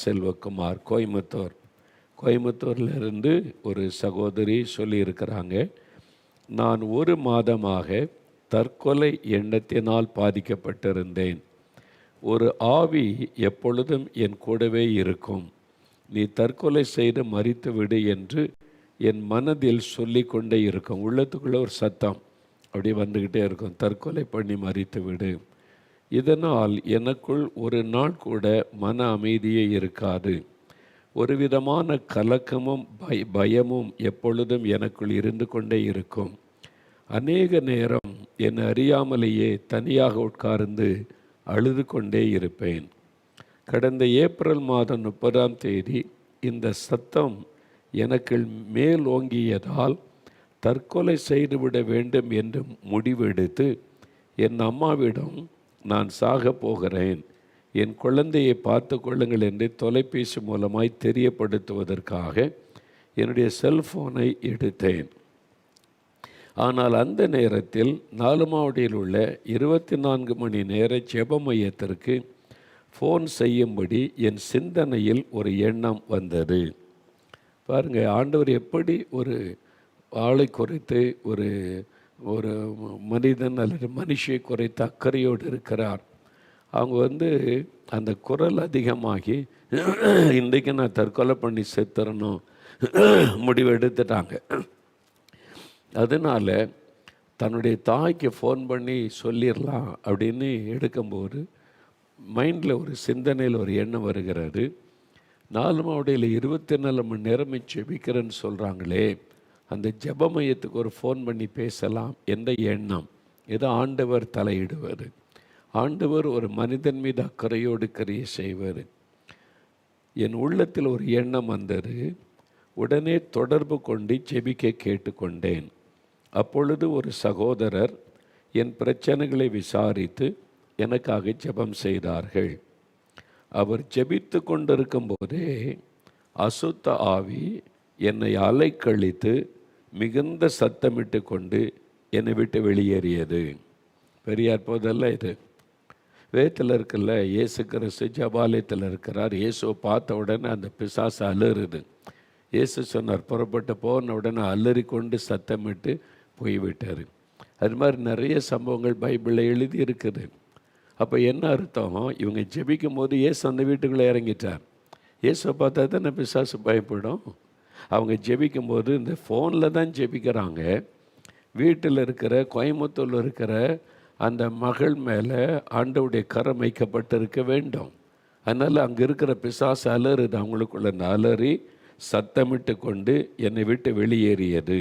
செல்வகுமார், கோயம்புத்தூர்லேருந்து ஒரு சகோதரி சொல்லியிருக்கிறாங்க. நான் 1 மாதமாக தற்கொலை எண்ணத்தினால் பாதிக்கப்பட்டிருந்தேன். ஒரு ஆவி எப்பொழுதும் என் கூடவே இருக்கும். நீ தற்கொலை செய்து மரித்து விடு என்று என் மனதில் சொல்லி கொண்டே இருக்கும். உள்ளத்துக்குள்ளே ஒரு சத்தம் அப்படியே வந்துக்கிட்டே இருக்கும், தற்கொலை பண்ணி மரித்து விடு. இதனால் எனக்குள் ஒரு நாள் கூட மன அமைதியே இருக்காது. ஒரு விதமான கலக்கமும் பயமும் எப்பொழுதும் எனக்குள் இருந்து கொண்டே இருக்கும். அநேக நேரம் என்னை அறியாமலேயே தனியாக உட்கார்ந்து அழுது கொண்டே இருப்பேன். கடந்த ஏப்ரல் மாதம் 30ஆம் தேதி இந்த சத்தம் எனக்கு மேல் ஓங்கியதால் தற்கொலை செய்துவிட வேண்டும் என்று முடிவெடுத்து என் அம்மாவிடம் நான் சாக போகிறேன், என் குழந்தையை பார்த்து கொள்ளுங்கள் என்று தொலைபேசி மூலமாய் தெரியப்படுத்துவதற்காக என்னுடைய செல்ஃபோனை எடுத்தேன். ஆனால் அந்த நேரத்தில் நாலுமாவடியில் உள்ள 24 மணி நேர ஜெப மையத்திற்கு ஃபோன் செய்யும்படி என் சிந்தனையில் ஒரு எண்ணம் வந்தது. பாருங்கள், ஆண்டவர் எப்படி ஒரு ஆளை குறித்து ஒரு ஒரு மனிதன் அல்லது மனுஷியை குறித்து அக்கறையோடு இருக்கிறார். அவங்க அந்த குரல் அதிகமாகி இன்றைக்கு நான் தற்கொலை பண்ணி செத்துறணும் முடிவு எடுத்துட்டாங்க. அதனால் தன்னுடைய தாய்க்கு ஃபோன் பண்ணி சொல்லிடலாம் அப்படின்னு எடுக்கும்போது மைண்டில் ஒரு சிந்தனையில் ஒரு எண்ணம் வருகிறது. 4 மாவடியில் 24 மணி நேரம் ஜெபிக்கிறேன்னு சொல்கிறாங்களே, அந்த ஜெப மையத்துக்கு ஒரு ஃபோன் பண்ணி பேசலாம் என்ற எண்ணம். ஏதோ ஆண்டவர் தலையிடுவார். ஆண்டவர் ஒரு மனிதன் மீது அக்கறையோடு கிரியை செய்வார். என் உள்ளத்தில் ஒரு எண்ணம் வந்தது. உடனே தொடர்பு கொண்டு ஜெபிக்க கேட்டுக்கொண்டேன். அப்பொழுது ஒரு சகோதரர் என் பிரச்சனைகளை விசாரித்து எனக்காக ஜெபம் செய்தார்கள். அவர் ஜெபித்து கொண்டிருக்கும் போதே அசுத்த ஆவி என்னை அலைக்கழித்து மிகுந்த சத்தமிட்டு கொண்டு என்னை விட்டு வெளியேறியது. பெரிய அற்புதம் இது. வேதத்தில் இருக்குல்ல, இயேசு கிறிஸ்து ஜபாலயத்தில் இருக்கிறார். இயேசுவை பார்த்த உடனே அந்த பிசாசு அலறுது. இயேசு சொன்னார், புறப்பட்டு போன உடனே அலறி கொண்டு சத்தமிட்டு போய்விட்டார். அது மாதிரி நிறைய சம்பவங்கள் பைபிளில் எழுதி இருக்குது. அப்போ என்ன அர்த்தம்? இவங்க ஜெபிக்கும் போது இயேசு அந்த வீட்டுக்குள்ளே இறங்கிட்டார். இயேசுவை பார்த்தா தானே பிசாசு பயப்படும். அவங்க ஜெபிக்கும்போது இந்த ஃபோனில் தான் ஜெபிக்கிறாங்க. வீட்டில் இருக்கிற கோயம்புத்தூரில் இருக்கிற அந்த மகள் மேலே ஆண்டவருடைய கரம் வைக்கப்பட்டிருக்க வேண்டும். அதனால் அங்கே இருக்கிற பிசாசு அலறுது. அவங்களுக்குள்ள அலறி சத்தமிட்டு கொண்டு என்னை விட்டு வெளியேறியது.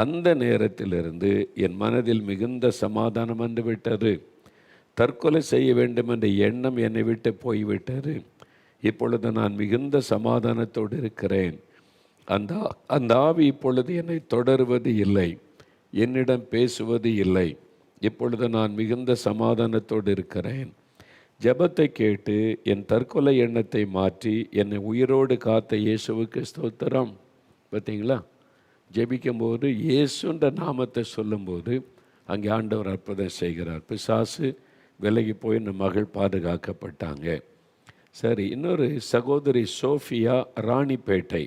அந்த நேரத்திலிருந்து என் மனதில் மிகுந்த சமாதானம் வந்து விட்டது. தற்கொலை செய்ய வேண்டும் என்ற எண்ணம் என்னை விட்டு போய்விட்டது. இப்பொழுது நான் மிகுந்த சமாதானத்தோடு இருக்கிறேன். அந்த ஆவி இப்பொழுது என்னை தொடருவது இல்லை, என்னிடம் பேசுவது இல்லை. இப்பொழுது நான் மிகுந்த சமாதானத்தோடு இருக்கிறேன். ஜெபத்தை கேட்டு என் தற்கொலை எண்ணத்தை மாற்றி என்னை உயிரோடு காத்த இயேசுவுக்கு ஸ்தோத்திரம். பார்த்தீங்களா? ஜெபிக்கும்போது இயேசுன்ற நாமத்தை சொல்லும்போது அங்கே ஆண்டவர் அற்புதம் செய்கிறார். பிசாசு விலகி போய் இந்த மகள் பாதுகாக்கப்பட்டாங்க. சரி, இன்னொரு சகோதரி சோஃபியா, ராணிப்பேட்டை.